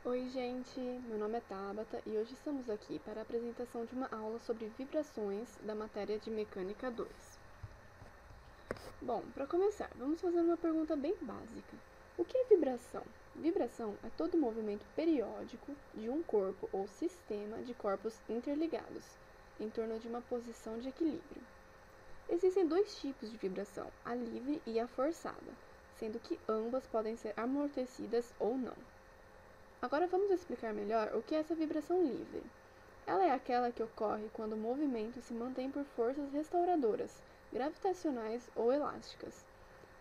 Oi, gente! Meu nome é Tabata e hoje estamos aqui para a apresentação de uma aula sobre vibrações da matéria de Mecânica 2. Bom, para começar, vamos fazer uma pergunta bem básica. O que é vibração? Vibração é todo movimento periódico de um corpo ou sistema de corpos interligados, em torno de uma posição de equilíbrio. Existem dois tipos de vibração, a livre e a forçada, sendo que ambas podem ser amortecidas ou não. Agora vamos explicar melhor o que é essa vibração livre. Ela é aquela que ocorre quando o movimento se mantém por forças restauradoras, gravitacionais ou elásticas.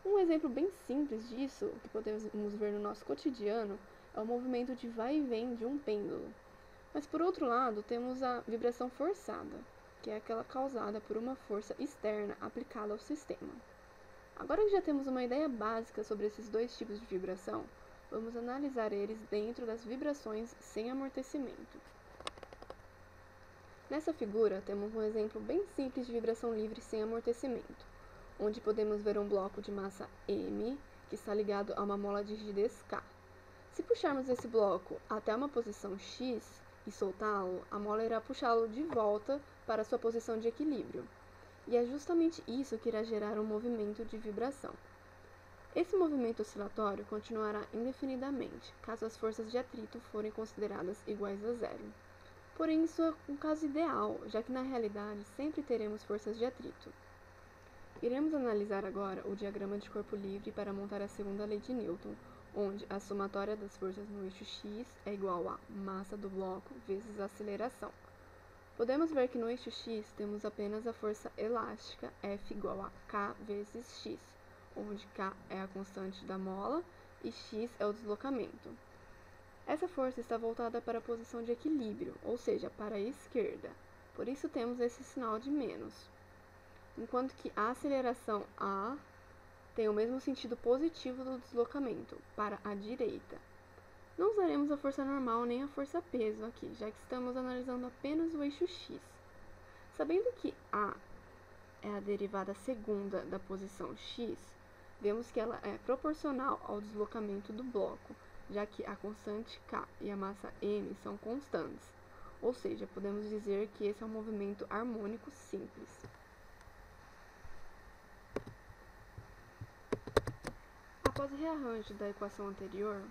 Um exemplo bem simples disso, que podemos ver no nosso cotidiano, é o movimento de vai e vem de um pêndulo. Mas por outro lado, temos a vibração forçada, que é aquela causada por uma força externa aplicada ao sistema. Agora que já temos uma ideia básica sobre esses dois tipos de vibração, vamos analisar eles dentro das vibrações sem amortecimento. Nessa figura, temos um exemplo bem simples de vibração livre sem amortecimento, onde podemos ver um bloco de massa m, que está ligado a uma mola de rigidez K. Se puxarmos esse bloco até uma posição x e soltá-lo, a mola irá puxá-lo de volta para sua posição de equilíbrio. E é justamente isso que irá gerar um movimento de vibração. Esse movimento oscilatório continuará indefinidamente, caso as forças de atrito forem consideradas iguais a zero. Porém, isso é um caso ideal, já que na realidade sempre teremos forças de atrito. Iremos analisar agora o diagrama de corpo livre para montar a segunda lei de Newton, onde a somatória das forças no eixo x é igual a massa do bloco vezes a aceleração. Podemos ver que no eixo x temos apenas a força elástica F igual a K vezes x, onde K é a constante da mola e x é o deslocamento. Essa força está voltada para a posição de equilíbrio, ou seja, para a esquerda. Por isso temos esse sinal de menos. Enquanto que a aceleração A tem o mesmo sentido positivo do deslocamento, para a direita. Não usaremos a força normal nem a força peso aqui, já que estamos analisando apenas o eixo x. Sabendo que A é a derivada segunda da posição x, vemos que ela é proporcional ao deslocamento do bloco, já que a constante K e a massa m são constantes, ou seja, podemos dizer que esse é um movimento harmônico simples. Após o rearranjo da equação anterior,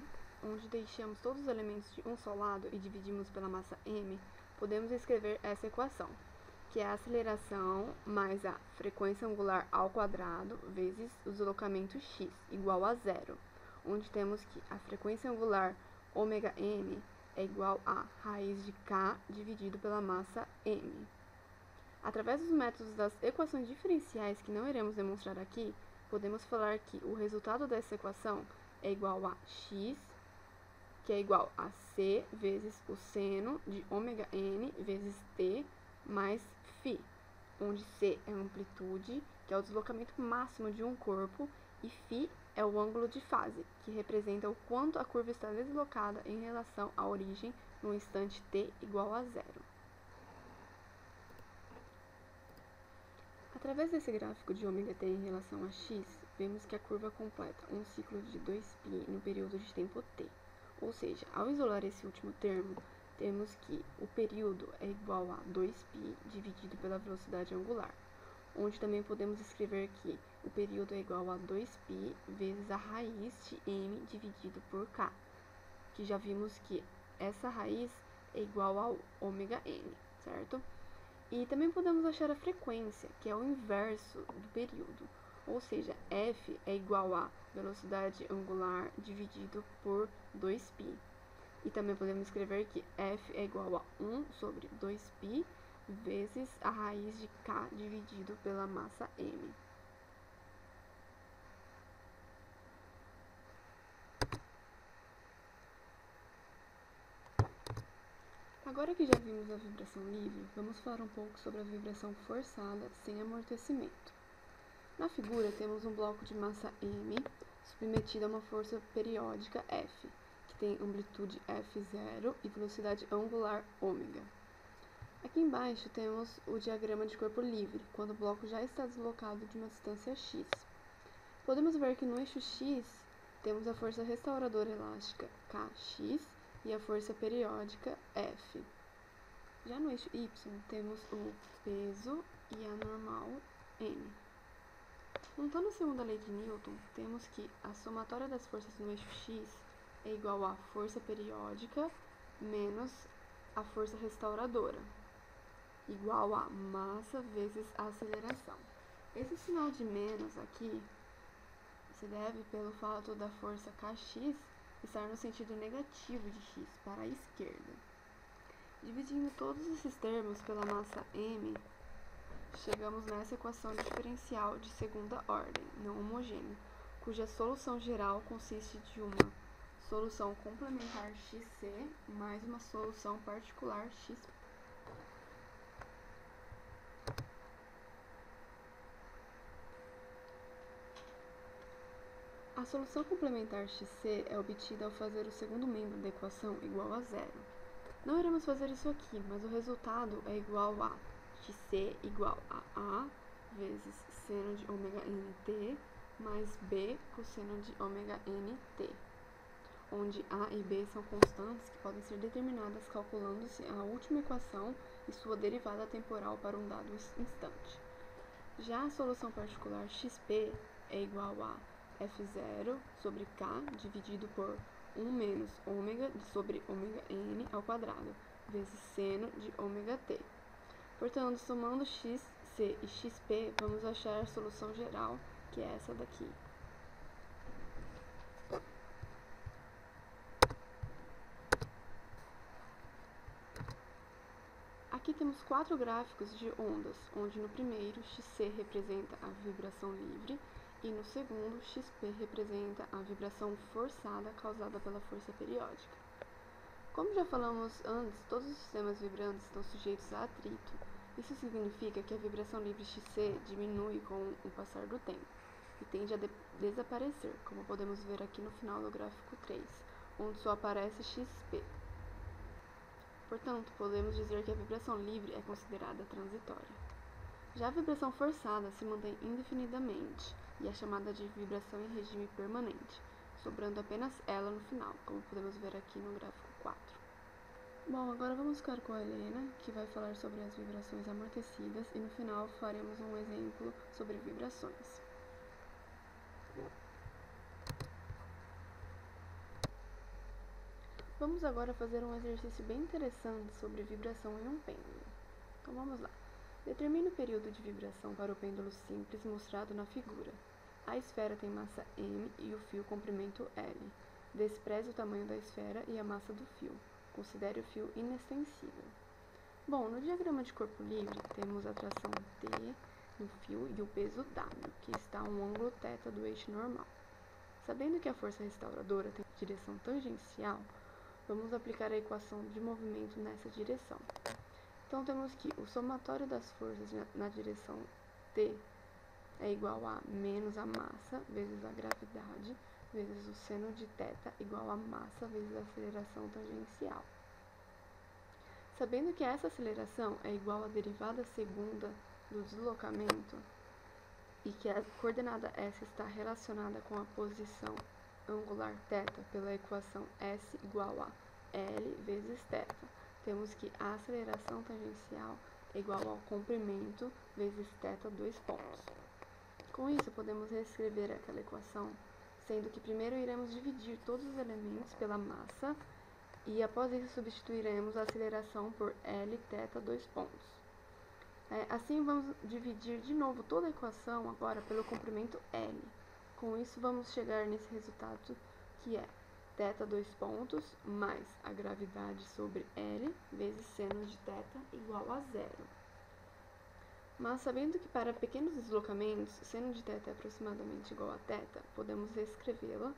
onde deixamos todos os elementos de um só lado e dividimos pela massa m, podemos escrever essa equação, que é a aceleração mais a frequência angular ao quadrado vezes o deslocamento x, igual a zero, onde temos que a frequência angular ômega-m é igual a raiz de k dividido pela massa m. Através dos métodos das equações diferenciais, que não iremos demonstrar aqui, podemos falar que o resultado dessa equação é igual a x, que é igual a c vezes o seno de ômega-n vezes t mais φ, onde c é a amplitude, que é o deslocamento máximo de um corpo, e φ é o ângulo de fase, que representa o quanto a curva está deslocada em relação à origem no instante t igual a zero. Através desse gráfico de ômega-t em relação a x, vemos que a curva completa um ciclo de 2π no período de tempo t. Ou seja, ao isolar esse último termo, temos que o período é igual a 2π dividido pela velocidade angular, onde também podemos escrever que o período é igual a 2π vezes a raiz de m dividido por k, que já vimos que essa raiz é igual ao ômega-n, certo? E também podemos achar a frequência, que é o inverso do período, ou seja, f é igual a velocidade angular dividido por 2π. E também podemos escrever que f é igual a 1 sobre 2π vezes a raiz de k dividido pela massa m. Agora que já vimos a vibração livre, vamos falar um pouco sobre a vibração forçada sem amortecimento. Na figura, temos um bloco de massa m submetido a uma força periódica F, que tem amplitude F0 e velocidade angular ômega. Aqui embaixo temos o diagrama de corpo livre, quando o bloco já está deslocado de uma distância x. Podemos ver que no eixo x temos a força restauradora elástica Kx e a força periódica F. Já no eixo Y, temos o peso e a normal N. Montando a segunda lei de Newton, temos que a somatória das forças no eixo X é igual à força periódica menos a força restauradora, igual a massa vezes a aceleração. Esse sinal de menos aqui se deve pelo fato da força Kx estar no sentido negativo de x, para a esquerda. Dividindo todos esses termos pela massa m, chegamos nessa equação diferencial de segunda ordem, não homogênea, cuja solução geral consiste de uma solução complementar xc mais uma solução particular x. A solução complementar xc é obtida ao fazer o segundo membro da equação igual a zero. Não iremos fazer isso aqui, mas o resultado é igual a xc igual a A vezes seno de ômega nt mais B cosseno de ômega nt, onde A e B são constantes que podem ser determinadas calculando-se a última equação e sua derivada temporal para um dado instante. Já a solução particular xp é igual a f0 sobre k dividido por 1 menos ômega sobre ômega n ao quadrado, vezes seno de ômega t. Portanto, somando xc e xp, vamos achar a solução geral, que é essa daqui. Aqui temos 4 gráficos de ondas, onde no primeiro xc representa a vibração livre e no segundo xp representa a vibração forçada causada pela força periódica. Como já falamos antes, todos os sistemas vibrantes estão sujeitos a atrito. Isso significa que a vibração livre xc diminui com o passar do tempo e tende a desaparecer, como podemos ver aqui no final do gráfico 3, onde só aparece xp. Portanto, podemos dizer que a vibração livre é considerada transitória. Já a vibração forçada se mantém indefinidamente e é chamada de vibração em regime permanente, sobrando apenas ela no final, como podemos ver aqui no gráfico 4. Bom, agora vamos ficar com a Helena, que vai falar sobre as vibrações amortecidas, e no final faremos um exemplo sobre vibrações. Vamos agora fazer um exercício bem interessante sobre vibração em um pêndulo. Então vamos lá. Determine o período de vibração para o pêndulo simples mostrado na figura. A esfera tem massa m e o fio comprimento L. Despreze o tamanho da esfera e a massa do fio. Considere o fio inextensível. Bom, no diagrama de corpo livre, temos a tração T no fio e o peso W, que está a um ângulo θ do eixo normal. Sabendo que a força restauradora tem direção tangencial, vamos aplicar a equação de movimento nessa direção. Então, temos que o somatório das forças na direção T é igual a menos a massa vezes a gravidade vezes o seno de θ igual a massa vezes a aceleração tangencial. Sabendo que essa aceleração é igual à derivada segunda do deslocamento e que a coordenada S está relacionada com a posição angular θ pela equação S igual a L vezes θ, temos que a aceleração tangencial é igual ao comprimento vezes θ 2 pontos. Com isso, podemos reescrever aquela equação, sendo que primeiro iremos dividir todos os elementos pela massa e após isso substituiremos a aceleração por L θ 2 pontos. Assim, vamos dividir de novo toda a equação agora pelo comprimento L. Com isso, vamos chegar nesse resultado que é θ 2 pontos mais a gravidade sobre L vezes seno de θ igual a zero. Mas sabendo que para pequenos deslocamentos, seno de θ é aproximadamente igual a θ, podemos reescrevê-la,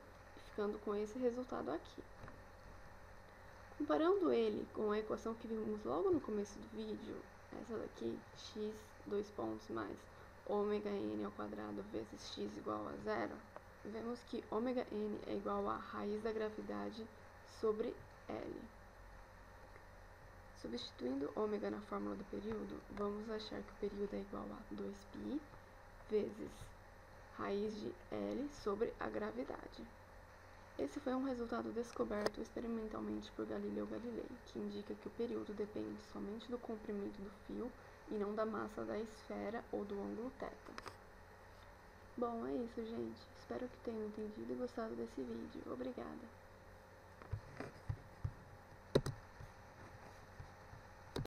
ficando com esse resultado aqui. Comparando ele com a equação que vimos logo no começo do vídeo, essa daqui, x 2 pontos mais ômega n ao quadrado vezes x igual a zero, vemos que ômega n é igual a raiz da gravidade sobre L. Substituindo ômega na fórmula do período, vamos achar que o período é igual a 2π vezes raiz de L sobre a gravidade. Esse foi um resultado descoberto experimentalmente por Galileu Galilei, que indica que o período depende somente do comprimento do fio e não da massa da esfera ou do ângulo θ. Bom, é isso, gente. Espero que tenham entendido e gostado desse vídeo. Obrigada!